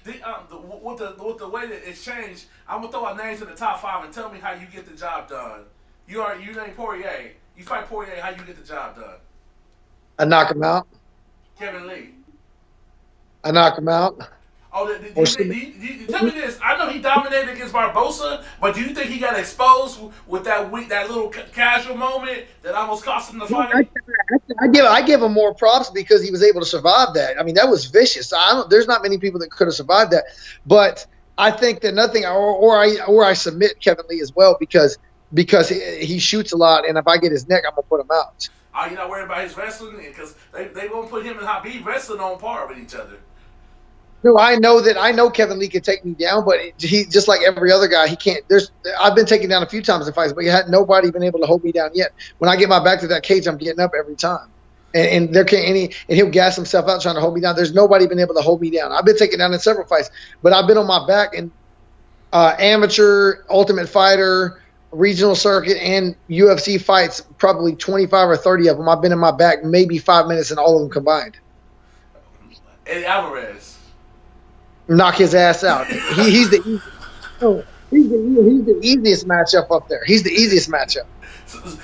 With the way that it's changed, I'm gonna throw our names in the top five and tell me how you get the job done. You named Poirier. You fight Poirier. How you get the job done? I knock him out. Kevin Lee. I knock him out. Oh, Or tell me this. I know he dominated against Barbosa, but do you think he got exposed with that little casual moment that almost cost him the fight? I give him more props because he was able to survive that. I mean, that was vicious. There's not many people that could have survived that. But I think that nothing, or I submit Kevin Lee as well because he shoots a lot, and if I get his neck, I'm gonna put him out. Are you not worried about his wrestling? Because they won't put him and Habib wrestling on par with each other. No, I know Kevin Lee can take me down, but he just like every other guy, he can't. I've been taken down a few times in fights, but nobody been able to hold me down yet. When I get my back to that cage, I'm getting up every time, and there can't any, and he'll gas himself out trying to hold me down. There's nobody been able to hold me down. I've been taken down in several fights, but I've been on my back in amateur, Ultimate Fighter, regional circuit, and UFC fights. Probably 25 or 30 of them. I've been in my back maybe 5 minutes in all of them combined. Eddie Alvarez. Knock his ass out. He's the easiest matchup up there. He's the easiest matchup.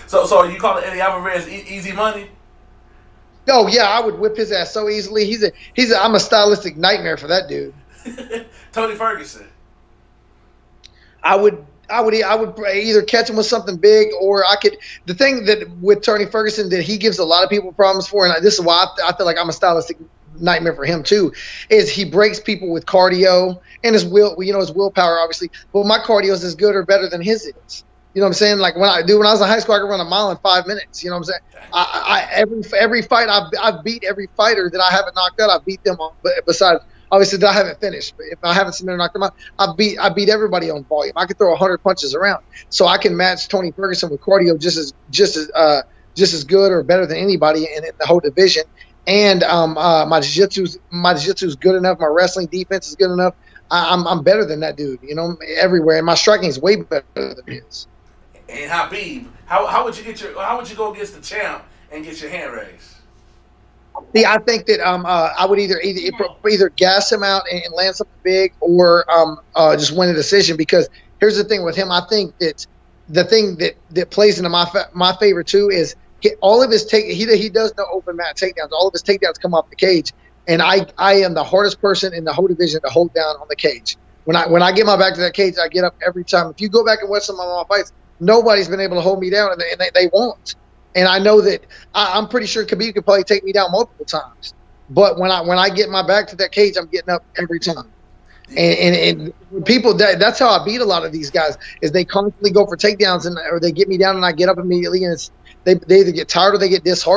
So you call it Eddie Alvarez easy money? Oh yeah, I would whip his ass so easily. I'm a stylistic nightmare for that dude. Tony Ferguson. I would either catch him with something big, or I could. The thing that with Tony Ferguson that he gives a lot of people problems for, and this is why I feel like I'm a stylistic nightmare for him too, is he breaks people with cardio and his willpower, obviously. But my cardio is as good or better than his is. You know what I'm saying? Like when I was in high school, I could run a mile in 5 minutes. You know what I'm saying? Every fight I've beat every fighter that I haven't knocked out. I've beat them on, but besides obviously that I haven't finished. But if I haven't submitted or knocked them out, I beat everybody on volume. I could throw 100 punches around, so I can match Tony Ferguson with cardio just as good or better than anybody in the whole division. And my jiu-jitsu's good enough. My wrestling defense is good enough. I'm better than that dude, everywhere. And my striking is way better than his. And Habib, how would you go against the champ and get your hand raised? See, I think that I would either gas him out and land something big, or just win a decision. Because here's the thing with him, I think that the thing that plays into my favor too is all of his he does no open mat takedowns. All of his takedowns come off the cage, and I am the hardest person in the whole division to hold down on the cage. When I get my back to that cage, I get up every time. If you go back and watch some of my fights, nobody's been able to hold me down, and they won't. And I know that I'm pretty sure Khabib could probably take me down multiple times. But when I get my back to that cage, I'm getting up every time. And people, that's how I beat a lot of these guys, is they constantly go for takedowns or they get me down and I get up immediately, and they either get tired or they get disheartened.